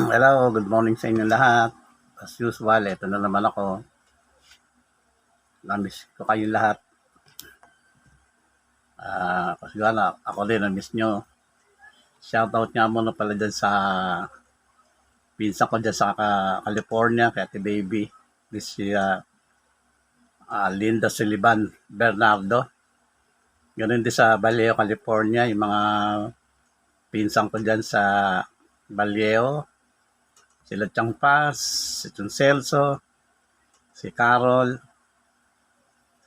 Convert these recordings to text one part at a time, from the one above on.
Hello, good morning sa inyo lahat. As usual, ito na naman ako. Namiss ko kayong lahat. Kasi gala, ako din, namiss nyo. Shoutout nga muna pala dyan sa pinsan ko dyan sa California, kay Ate Baby. This si Linda Sullivan Bernardo. Ganun din sa Vallejo, California, yung mga pinsan ko dyan sa Vallejo. Sila Chang Paz, si Chun Celso, si Carol,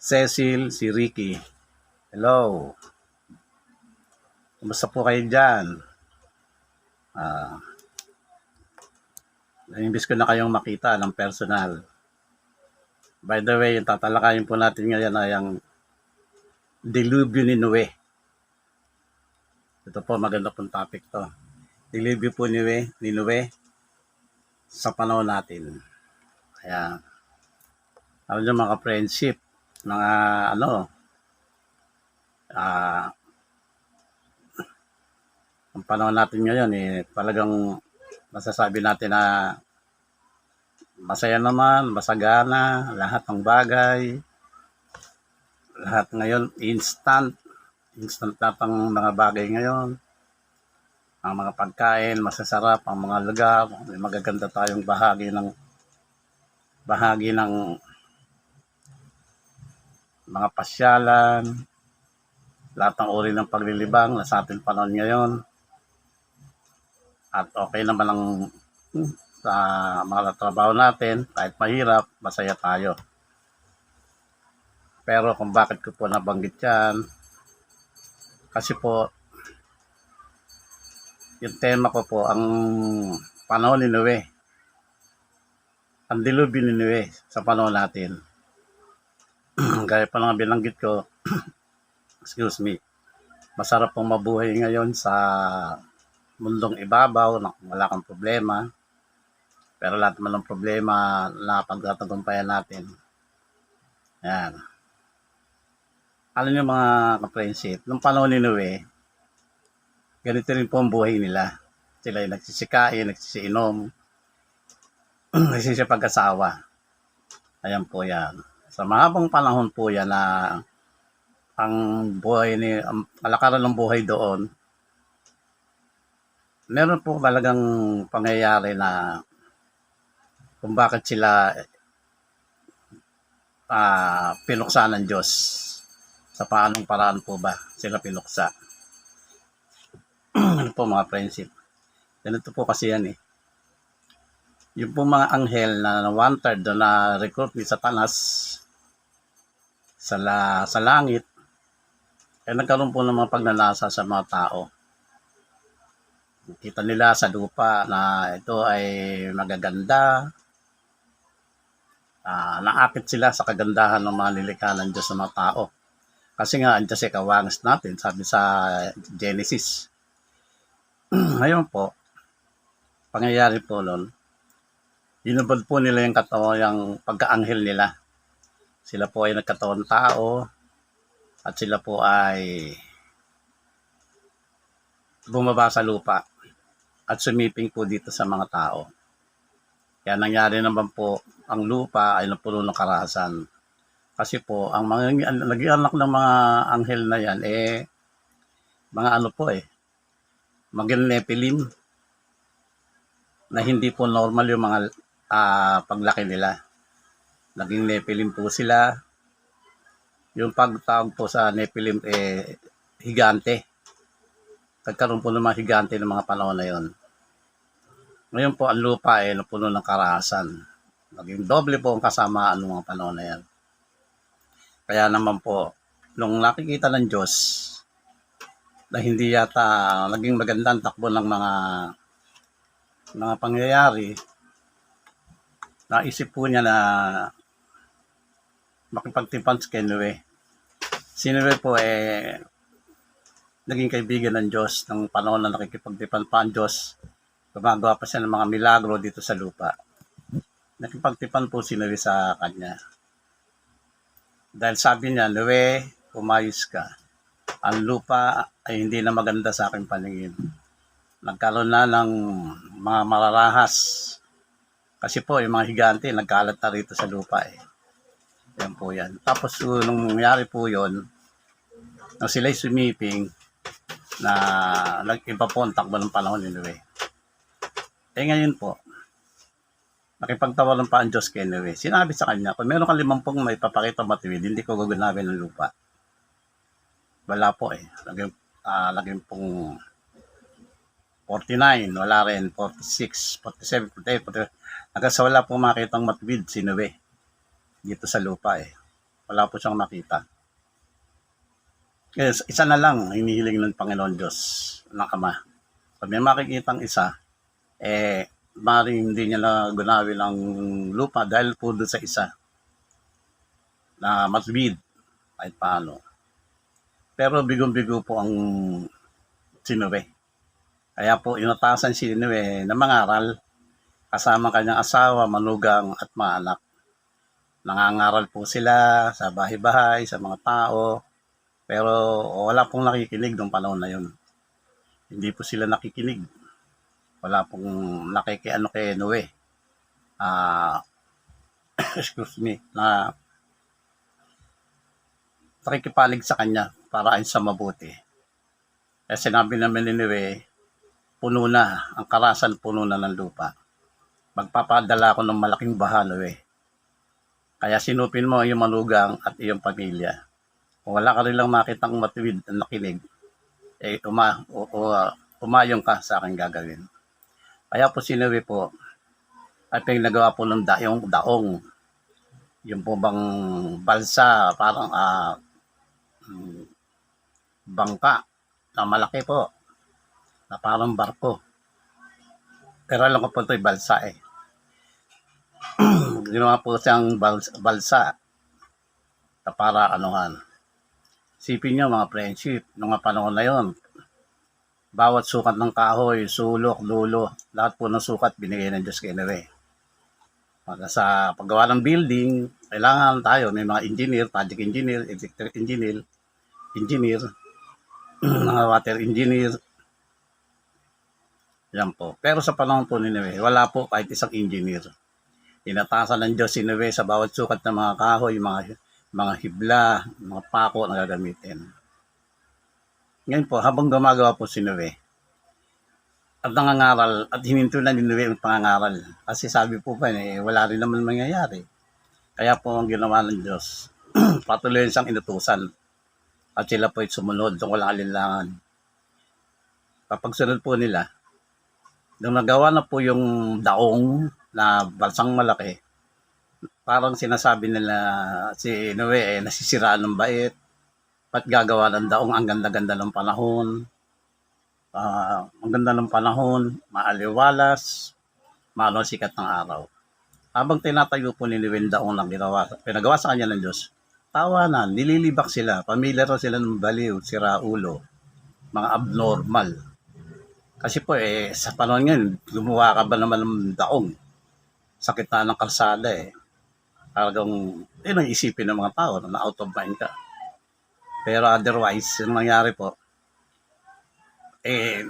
Cecil, si Ricky. Hello. Kumusta po kayo dyan? Naimbis ko na kayong makita ng personal. By the way, yung tatalakayin po natin ngayon ay ang Dilubyo ni Noe. Ito po, maganda pong topic to. Dilubyo po ni Noe sa panahon natin. Kaya, alam nyo mga friendship, mga ang panahon natin ngayon talagang masasabi natin na masaya naman, masagana, lahat ng bagay. Lahat ngayon, instant lahat ng mga bagay ngayon. Ang mga pagkain, masasarap, ang mga lugar, may magaganda tayong bahagi ng mga pasyalan, lahat ng uri ng paglilibang na sa ating panahon ngayon. At okay naman ang sa mga trabaho natin, kahit mahirap, masaya tayo. Pero kung bakit ko po nabanggit yan, kasi po, yung tema ko po, ang panahon ni Noe. Ang dilubyo ni Noe sa panahon natin. Gaya pa lang binanggit ko, excuse me, masarap pong mabuhay ngayon sa mundong ibabaw, wala kang problema. Pero lahat naman ng problema na pagtatagumpayan natin. Yan. Alam niyo mga ka-friendship, nung panahon ni Noe, ganito rin po ang buhay nila. Sila ay nagsisikain, nagsisiinom, nagsisipag-asawa. Ayan po yan. Sa mahabang panahon po yan na ang kalakaran ng buhay doon, meron po talagang pangyayari na kung bakit sila pinuksa ng Diyos. Sa paanong paraan po ba sila pinuksa? Ano po mga friendship? Ganito po kasi yan Yung po mga anghel na one-third na recruit ni Satanas sa langit, nagkaroon po ng mga pagnanasa sa mga tao. Kita nila sa lupa na ito ay magaganda. Naakit sila sa kagandahan ng mga nilikha ng Diyos sa mga tao. Kasi nga, ang Diyos ay kawangas natin, sabi sa Genesis. Ngayon po, pangyayari po nun, inubod po nila yung pagka-anghel nila. Sila po ay nagkatawang tao at sila po ay bumaba sa lupa at sumiping po dito sa mga tao. Kaya nangyari naman po, ang lupa ay napuno ng karahasan. Kasi po, ang mga naging anak ng mga anghel na yan, mga maging Nephilim, na hindi po normal yung mga paglaki nila. Naging Nephilim po sila. Yung pagtawag po sa Nephilim, higante. Nagkaroon po ng mga higante ng mga panahon na yon. Ngayon po, ang lupa napuno ng karahasan. Naging doble po ang kasamaan ng mga panahon na yan. Kaya naman po, nung nakikita ng Diyos na hindi yata naging magandang takbo ng mga pangyayari, naisip po niya na makipagtipan kay Noe. Si Noe po naging kaibigan ng Diyos ng panahon na nakikipagtipan pa ang Diyos. Gumagawa pa siya ng mga milagro dito sa lupa. Nakipagtipan po si Noe sa kanya. Dahil sabi niya, Noe, umayos ka. Ang lupa ay hindi na maganda sa aking paningin. nagkaroon na ng mga mararahas. Kasi po, yung mga higante, nagkalat na rito sa lupa eh. Yan po yan. Tapos, nung nangyari po yun, nung sila'y sumiping, na nag-iba po ang takbo ng panahon anyway. Eh ngayon po, nakipagtawaran pa ang Diyos kay Noe. Sinabi sa kanya, kung meron kang 50 may papakita matuwid, hindi ko gaganapin ng lupa. Wala po eh. Laging pong 49, wala rin, 46, 47, 48, 48. Hanggang sa wala pong makitang matuwid si Noe dito sa lupa eh. Wala po siyang makita. Kaya isa na lang hinihiling ng Panginoon Diyos ng Ama. Pag may makikitang isa, maaaring hindi niya na gunawin ang lupa dahil po doon sa isa na matuwid kahit paano. Pero bigong-bigo po ang si Noe. Kaya po inatasan si Noe na mangaral kasama kanyang asawa, manugang at mga anak. Nangangaral po sila sa bahay-bahay, sa mga tao, pero wala pong nakikinig nung panahon na yun. Hindi po sila nakikinig. Wala pong nakikiano kay Noe. Excuse me, na nakikipalig sa kanya para ayon sa mabuti. Kaya sinabi naman ni Noe, puno na, ang karasan puno na ng lupa. Magpapadala ako ng malaking baha, Noe. Kaya sinupin mo iyong manugang at iyong pamilya. Kung wala ka rin lang makitang matuwid na nakinig, umayong ka sa aking gagawin. Kaya po si Noe po, ay pinagawa po ng daong. Yung po bang balsa, parang bangka na malaki po, na parang barko. Pero alam ko po ito'y balsa eh. Ginawa po siyang balsa na para anuhan. Sipin nyo mga friendship, nung panahon na yon, bawat sukat ng kahoy, sulok, dulo, lahat po ng sukat binigay ng Diyos kay Noe. Sa paggawa ng building, kailangan tayo, may mga engineer, project engineer, electric engineer, mga water engineer. Yan po. Pero sa panahon po ni Noe, wala po kahit isang engineer. Tinatasan ng Diyos si Noe sa bawat sukat ng mga kahoy, mga hibla, mga pako na gagamitin. Ngayon po, habang gumagawa po si Noe, at nangangaral, at hininto na ni Noe ang pangangaral. Kasi sabi po pa, wala rin naman mangyayari. Kaya po ang ginawa ng Diyos, patuloy siyang inutusan. At sila po ay sumunod, kung walang alinlangan. Kapag sunod po nila, nung nagawa na po yung daong na balsang malaki, parang sinasabi nila si Noe nasisiraan ng bait, at gagawa ng daong ang ganda-ganda ng panahon, ang ganda ng panahon, maaliwalas, maano sikat ng araw. Habang tinatayo po ni Noe daong na pinagawa sa kanya ng Diyos, tawanan, nililibak sila, pamilyar sila ng baliw, siraulo, mga abnormal. Kasi po sa panahon ngayon, gumawa ka ba naman ng daong sa gitna ng kalsada Talagang, yun ang isipin ng mga tao na out of mind ka. Pero otherwise, yung nangyari po,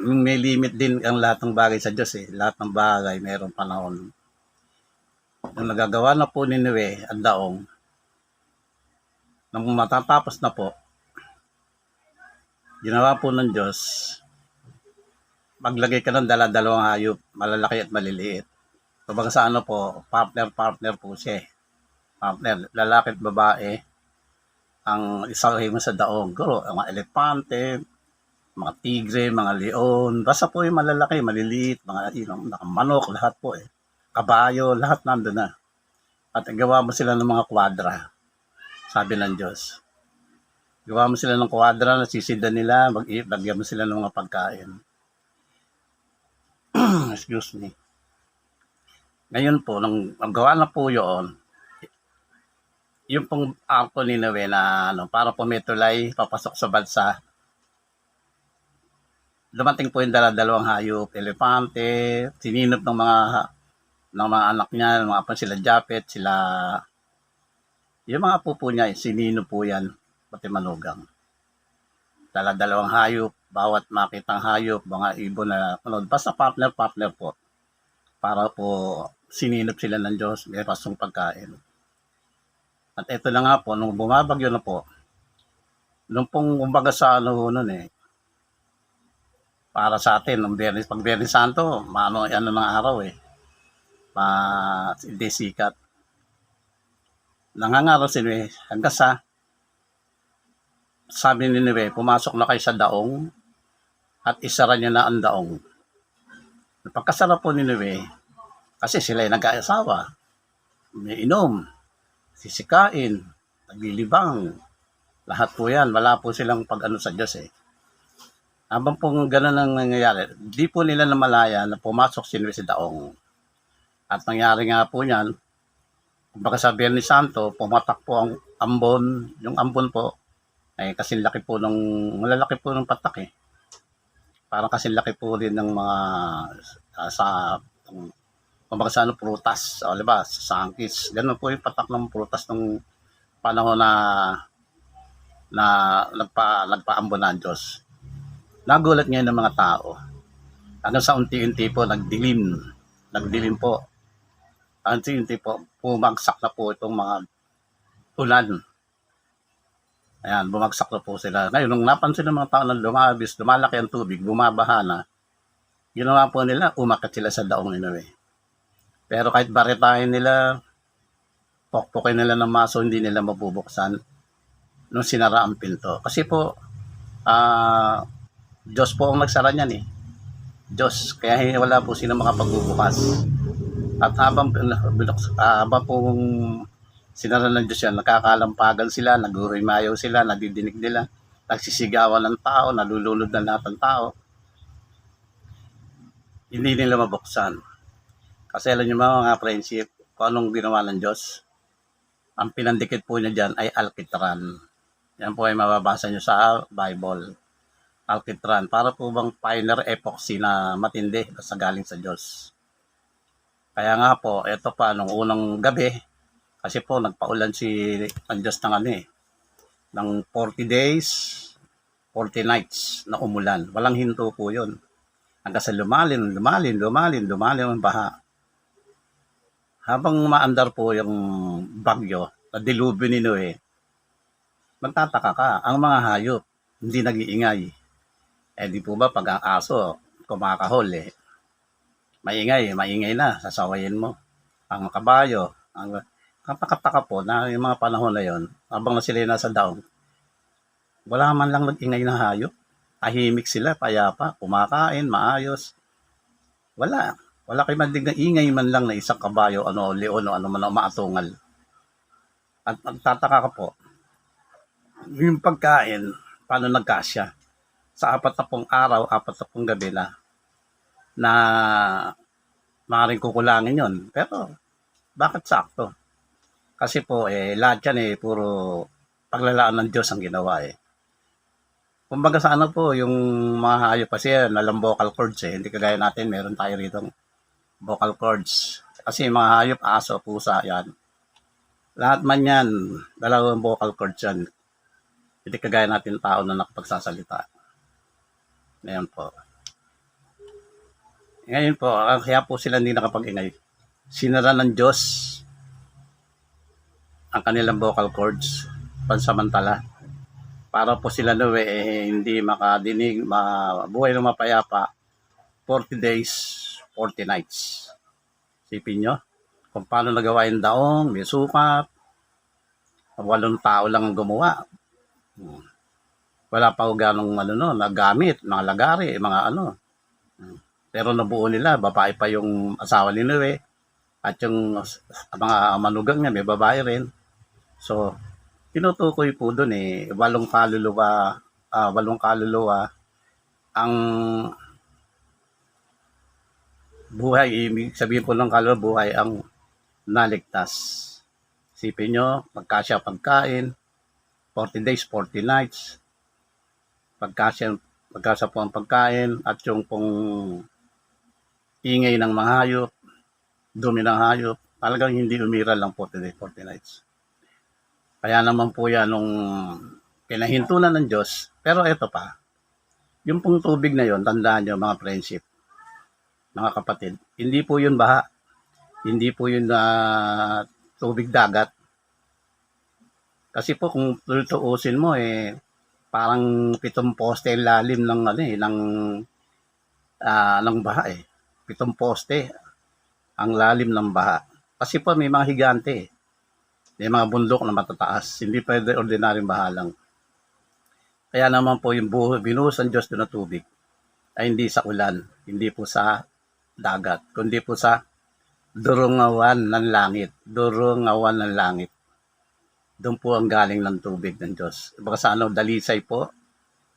may limit din ang lahat ng bagay sa Diyos Lahat ng bagay, mayroong panahon. Nung nagagawa na po ni Noe ang daong, nung matatapos na po, ginawa po ng Diyos, maglagay ka ng dalawang hayop, malalaki at maliliit. Kumbaga sa ano po, partner po siya Partner, lalaki at babae, ang isahin mo sa daong. Guro, mga elepante, mga tigre, mga leon, basta po yung malalaki, maliliit, mga manok, lahat po Kabayo, lahat nandun na. At gawa mo sila ng mga kwadra, sabi ng Diyos. Gawa mo sila ng kwadra, nasisindan nila, lagyan mo sila ng mga pagkain. Excuse me. Ngayon po, nung gawa na po yun, yung pong arko ni Noe na para po may tulay, papasok sa balsa, dumating po yung dalawang hayop, elepante, sininop ng mga anak niya, ng mga apo sila Japet, yung mga apo po niya, sinino po yan, pati manugang. Dala-dalawang hayop, bawat makitang hayop, mga ibon na ano, basta partner-partner po. Para po sininop sila ng Diyos, may rastong pagkain. At ito na nga po, nung bumabagyo na po, nung pong kumbaga sa ano nun para sa atin, nung pag Biyernes Santo, ano ng araw hindi sikat. Nangangaraw si Noe, hanggang sa sabi ni Noe, pumasok na kayo sa daong at isara niya na ang daong. Pagkasara po ni Noe, kasi sila ay nag-aasawa, may inom, sisikain, naglilibang, lahat po yan, wala po silang pag-ano sa Diyos Habang pong gano'n ang nangyayari, di po nila namalaya na pumasok si Noe sa daong. At nangyari nga po yan, kumbaga sa Biyernes Santo, pumatak po ang ambon, yung ambon po, ay kasing laki po malalaki po ng patak Parang kasing laki po din ng mga kumbaga sa prutas, o diba, sa sangkis. Ganun po yung patak ng prutas ng panahon na nagpaambon ng Diyos. Nagulat ngayon ng mga tao. Hanggang sa unti-unti po, nagdilim po. Unti-unti po, bumagsak na po itong mga ulan. Ayan, bumagsak na po sila. Ngayon, nung napansin ng mga tao na lumalaki ang tubig, bumabaha na, ginawa po nila, umakyat sila sa daong ni Noe. Pero kahit baritahin nila, pokpokin nila ng maso, hindi nila mabubuksan nung sinara ang pinto. Kasi po, Diyos po ang nagsara niyan Diyos, kaya wala po sila makapagbubukas. At habang pong sinara ng Diyos yan, nakakalampagan sila, naghuhimayaw sila, nadidinig nila, nagsisigawan ng tao, nalulunod na lahat ng tao. Hindi nila mabuksan. Kasi alam niyo mga friendship, kung anong ginawa ng Diyos, ang pinandikit po niya dyan ay alkitran. Yan po ay mababasa niyo sa Bible. Alkitran, para po bang finer epoxy na matindi sa galing sa Diyos. Kaya nga po, ito pa, nung unang gabi, kasi po nagpaulan ang Diyos ng 40 days, 40 nights na umulan. Walang hinto po yun. Hanggang sa lumalim ang baha. Habang umaandar po yung bagyo, na dilubyo ni Noe, magtataka ka, ang mga hayop, hindi nag-iingay. Di po ba pag ang aso, kumakahol maingay na, sasawayin mo. Ang kabayo, kapakataka po na yung mga panahon na yon, habang na sila nasa daong, wala man lang nag-ingay na hayop. Tahimik sila, payapa, kumakain, maayos. Wala kayo mandig na ingay man lang na isang kabayo, leon, ano man ang maatungal. At nagtataka ka po, yung pagkain, paano nagkasya? Sa 40 araw, 40 gabi na maaaring kukulangin yon. Pero, bakit sakto? Kasi po, lahat yan puro paglalaan ng Diyos ang ginawa Kumbaga sa po, yung mga hayop kasi nalang vocal cords Hindi kagaya natin, meron tayo rito vocal cords. Kasi mga hayop, aso, pusa, yan. Lahat man yan, dalawang vocal cords yan. Hindi kagaya natin tao na nakapagsasalita. Ngayon po. Ngayon po, kaya po sila hindi nakapag-ingay. Sinara ng Diyos ang kanilang vocal cords pansamantala. Para po sila hindi makadinig, mabuhay ng mapayapa 40 days, 40 nights. Sipin nyo, kung paano nagawa yung daong, may sukat, 8 tao lang ang gumawa. Wala pa ho ganong nagamit, mga lagari, mga Pero nabuo nila, babae pa yung asawa ni Noe, at yung mga manugang niya, may babae rin. So, tinutukoy po doon 8 kaluluwa ang buhay, ibig sabihin po ng kaluluwa buhay ang naligtas. Sipin nyo, magkasya pagkain, 40 days, 40 nights, magkasya po ang pagkain at yung pong ingay ng mga hayop, dumi ng hayop, talagang hindi umira lang 40 days, 40 nights. Kaya naman po yan nung pinahinto na ng Diyos. Pero ito pa, yung pong tubig na yon, tandaan nyo mga friendship, mga kapatid, hindi po yun baha. Hindi po yun tubig dagat. Kasi po kung tutuusin mo parang 7 poste ang lalim ng ng baha eh. 7 poste ang lalim ng baha. Kasi po may mga higante eh. May mga bundok na matataas. Hindi pwede ordinaryong baha lang. Kaya naman po yung binuhos ng Diyos doon na tubig ay hindi sa ulan, hindi po sa dagat, kundi po sa durungawan ng langit. Durungawan ng langit. Doon po ang galing ng tubig ng Diyos. Baka sa dalisay po,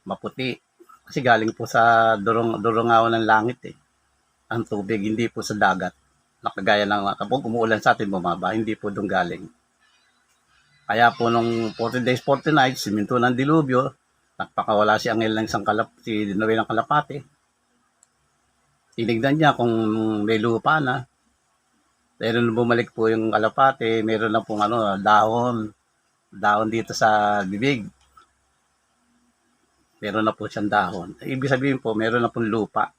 maputi. Kasi galing po sa durungawan ng langit eh. Ang tubig, hindi po sa dagat. Nakagaya ng kapag umuulan sa atin bumaba, hindi po doon galing. Kaya po nung 40 days, 40 nights, siminto ng dilubyo, nagpakawala si Angel ng si Noe ng kalapate. Tinignan niya kung may lupa na. Meron bumalik po yung kalapate, meron na pong dahon dito sa bibig. Meron na po siyang dahon. Ibig sabihin po, meron na pong lupa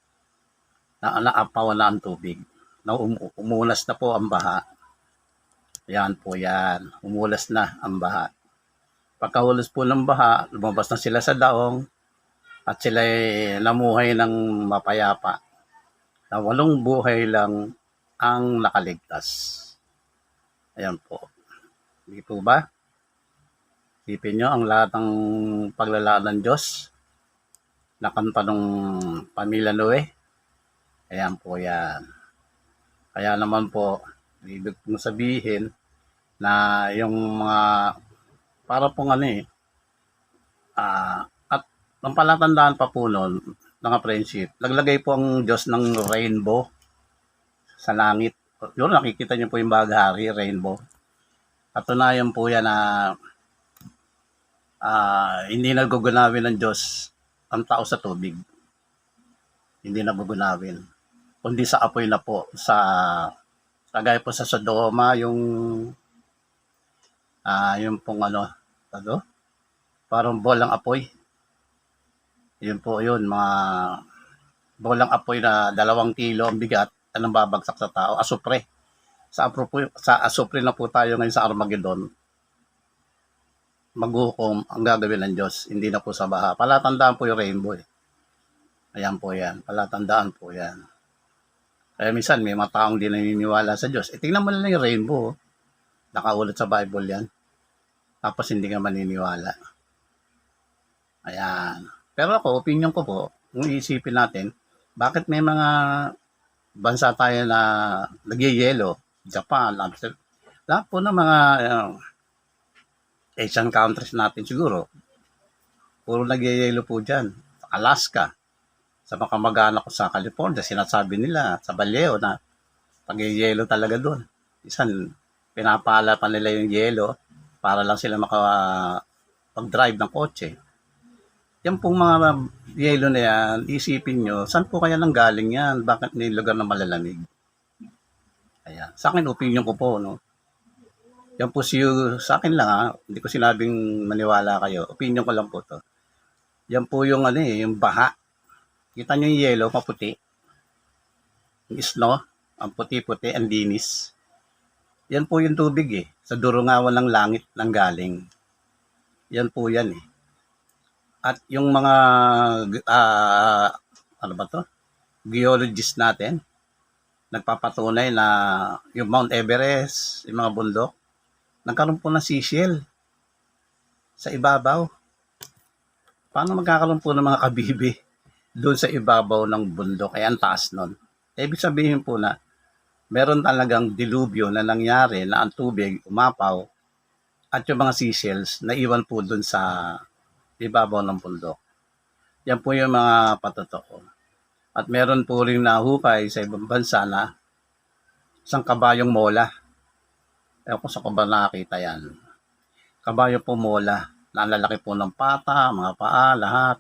na naapawan na ang tubig. Na umulas na po ang baha. Yan po yan. Umulas na ang baha. Pagkahulas po ng baha, lumabas na sila sa daong at sila namuhay ng mapayapa. Na 8 buhay lang ang nakaligtas. Ayan po. Hindi po ba? Isipin nyo ang lahat ng paglalaan ng Diyos na kanta ng pamilya Noe. Ayan po yan. Kaya naman po, ibig kong sabihin na yung mga para pong at ang palatandaan pa po noon, mga friendship, naglagay po ang Diyos ng rainbow sa langit. Yun, nakikita niyo po yung baghari, rainbow. Katunayan po yan na hindi nagugunawin ng Diyos ang tao sa tubig. Hindi nagugunawin. Kundi sa apoy na po. Kagaya po sa Sodoma, yung pong parang bolang apoy. Yun po yun, mga bolang apoy na 2 kilo ang bigat, anong babagsak sa tao, asupre. Sa asupre na po tayo ngayon sa Armageddon. Maghukom ang gagawin ng Diyos, hindi na po sa baha. Palatandaan po yung rainbow eh. Ayan po yan, palatandaan po yan. Kaya minsan may mga taong di naniniwala sa Diyos. Tingnan mo na lang yung rainbow. Nakaulat sa Bible yan. Tapos hindi ka maniniwala. Ayan. Pero ako, opinion ko po, kung iisipin natin, bakit may mga bansa tayo na nagyayelo, Japan, lahat po ng mga Asian countries natin siguro, puro nagyayelo po dyan. Alaska, sa mga kamag-anak ko sa California, sinasabi nila sa Baleo na nagyayelo talaga doon. Isan, pinapala pa nila yung yelo para lang sila makapag-drive ng kotse. Yan pong mga yelo na yan, isipin nyo, saan po kaya nang galing yan? Bakit may lugar na malalamig? Ayan. Sa akin, opinion ko po, no? Yan po sa akin lang, hindi ko sinabing maniwala kayo. Opinion ko lang po to. Yan po yung yung baha. Kita nyo yung yelo, maputi. Yung snow, ang puti-puti, ang linis. Yan po yung tubig eh. Sa durungawan ng langit nang galing. Yan po yan eh. At yung mga, geologists natin, nagpapatunay na yung Mount Everest, yung mga bundok, nagkaroon po ng seashell sa ibabaw. Paano magkakaroon po ng mga kabibi doon sa ibabaw ng bundok? Ay ang taas nun. Ibig sabihin po na meron talagang dilubyo na nangyari na ang tubig umapaw at yung mga seashells na iwan po doon sa ibabaw ng bundok. Yan po yung mga patotoo. At meron po rin nahukay sa ibang bansa na isang kabayong mola. Ewan ko sa ko ba nakakita yan. Kabayo po mola. Na lalaki po ng pata, mga paa, lahat.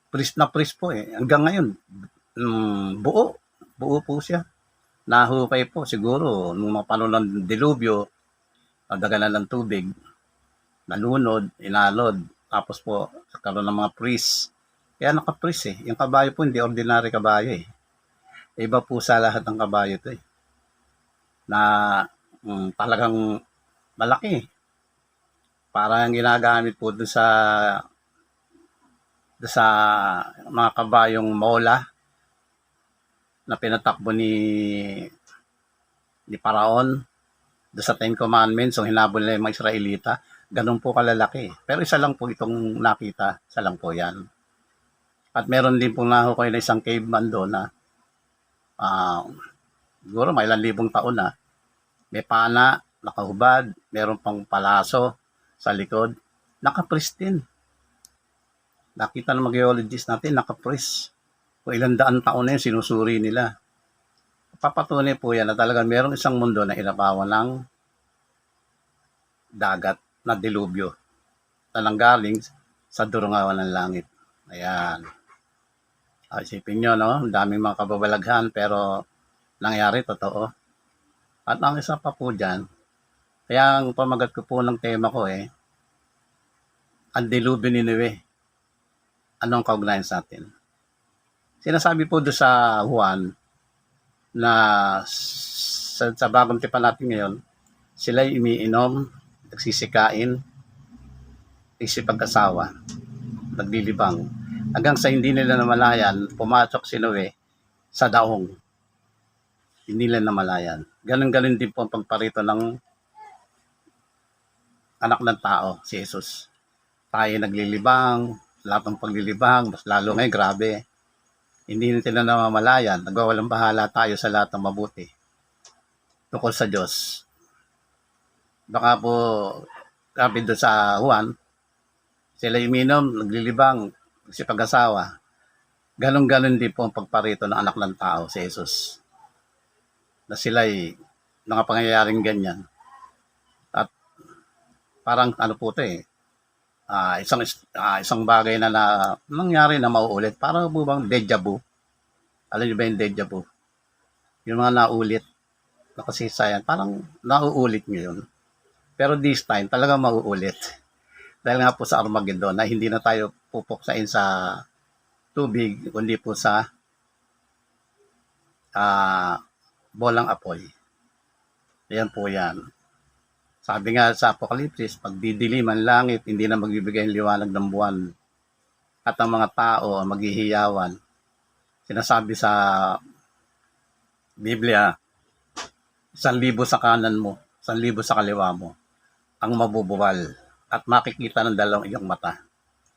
Pris na pris po eh. Hanggang ngayon, buo. Buo po siya. Nahukay po siguro nung mga panahon ng dilubyo, dagalan ng tubig, nalunod, inalod, Tapos po, karoon ng mga priest. Kaya naka-priest eh. Yung kabayo po, hindi ordinary kabayo eh. Iba po sa lahat ng kabayo to eh. Na talagang malaki. Parang ginagamit po doon sa mga kabayong mola na pinatakbo ni Paraon doon sa Ten Commandments, so hinabol na yung mga Israelita. Ganun po kalalaki. Pero isa lang po itong nakita. Isa lang po yan. At meron din po nahukoy na isang caveman doon na siguro may ilang libong taon na. May pana, nakahubad, meron pang palaso sa likod. Naka-pristine. Nakita ng mga geologist natin, naka-prist. Kung ilang daan taon na yun, sinusuri nila. Papatunay po yan na talagang merong isang mundo na inapawan ng dagat na dilubyo na nanggaling sa durungawan ng langit. Ayan. Isipin nyo, no? Ang daming mga kababalaghan pero nangyari, totoo. At ang isa pa po dyan, kaya ang pamagat ko po ng tema ko ang dilubyo ni Niwe. Anong kaugnayan sa atin? Sinasabi po doon sa Juan na sa bagong tipan natin ngayon, sila'y umiinom, nagsisikain, isipag-asawa, naglilibang. Hanggang sa hindi nila namalayan, pumasok si Noe sa daong. Hindi nila namalayan. Ganun-ganun din po ang pagparito ng anak ng tao, si Jesus. Tayo naglilibang, lahat ng paglilibang, mas lalo ngayon, grabe. Hindi nila namamalayan, nagwawalang bahala tayo sa lahat ng mabuti. Tungkol sa Diyos. Baka po, grabe doon sa Juan, sila uminom, naglilibang, si pag-asawa. Ganon-ganon din po ang pagparito ng anak ng tao, si Jesus. Na sila'y mga pangyayaring ganyan. At parang ano po ito isang bagay na nangyari na mauulit. Parang po bang deja vu? Alam niyo ba yung deja vu? Yung mga naulit na kasaysayan, parang nauulit ngayon. Pero this time, talagang mauulit. Dahil nga po sa Armageddon na hindi na tayo pupuksain sa tubig, kundi po sa bolang apoy. Ayan po yan. Sabi nga sa Apokalipsis, pag didilim ang langit, hindi na magbibigay ang liwanag ng buwan. At ang mga tao ang maghihiyawan. Sinasabi sa Biblia, 1,000 sa kanan mo, 1,000 sa kaliwa mo, ang mabubuwal at makikita ng dalawang iyong mata.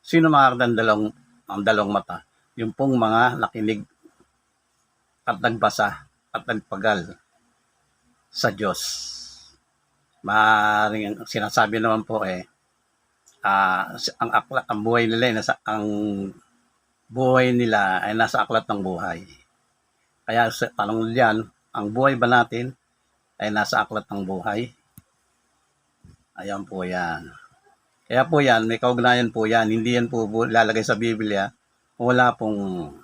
Sino makakita ng dalawang mata? Yung pong mga nakinig at nagbasa at nagpagal sa Diyos. Maaaring sinasabi naman po ang buhay nila ang buhay nila ay nasa aklat ng buhay. Kaya tanong diyan, ang buhay ba natin ay nasa aklat ng buhay? Ayan po yan. Kaya po yan, may kaugnayan po yan. Hindi yan po lalagay sa Biblia. Wala pong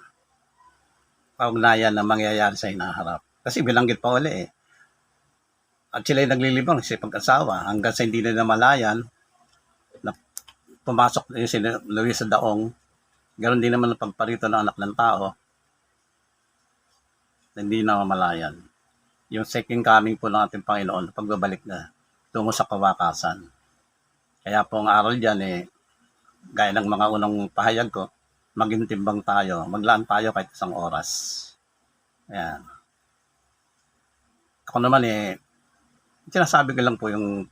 kaugnayan na mangyayari sa hinaharap. Kasi binanggit pa uli At sila'y naglilibang sa pag-asawa hanggang sa hindi na namalayan na pumasok yung si Luis sa daong. Ganon din naman ang pagparito ng anak ng tao na hindi na namalayan. Yung second coming po ng ating Panginoon, pagbabalik na tungo sa kawakasan. Kaya po ang aral dyan gaya ng mga unang pahayag ko, maging timbang tayo, maglaan tayo kahit isang oras. Ayan. Ako naman sinasabi ko lang po yung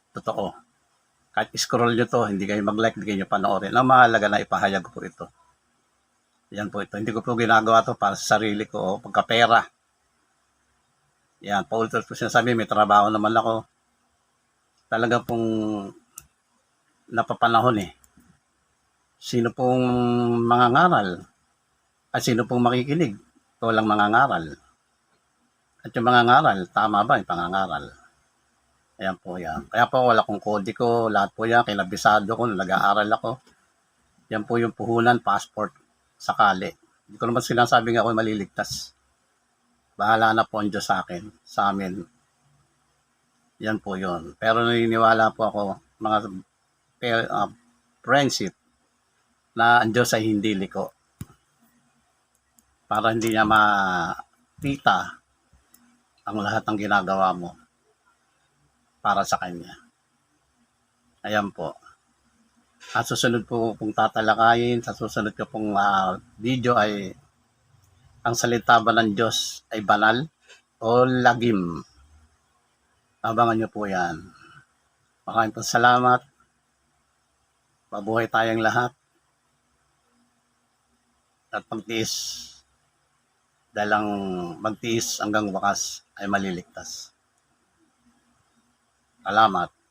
totoo. Kahit scroll nyo to, hindi kayo mag-like, hindi kayo panoorin. Ang mahalaga na ipahayag ko po ito. Yan po ito. Hindi ko po ginagawa to para sa sarili ko o pagkapera. Yan, paulit po sinasabi, may trabaho naman ako. Talaga pong napapanahon Sino pong mangangaral? At sino pong makikinig? Ito lang mangangaral. At yung mangangaral, tama ba yung pangangaral? Ayan po yan. Kaya po wala kong kodiko, lahat po yan, kinabisado ko, nag-aaral ako. Yan po yung puhunan, passport, sakali. Hindi ko naman sinasabing ako maliligtas. Bahala na po ang Diyos sa akin, sa amin. Yan po yun. Pero naniniwala po ako, mga friendship na ang Diyos ay hindi liko. Para hindi niya makita ang lahat ng ginagawa mo para sa Kanya. Ayan po. At susunod po kung tatalakayin, sa susunod ko pong video ay ang salita ba ng Diyos ay banal o lagim? Abangan niyo po yan. Maraming salamat. Mabuhay tayong lahat. At magtiis. Dahil ang magtiis hanggang wakas ay maliligtas. Salamat.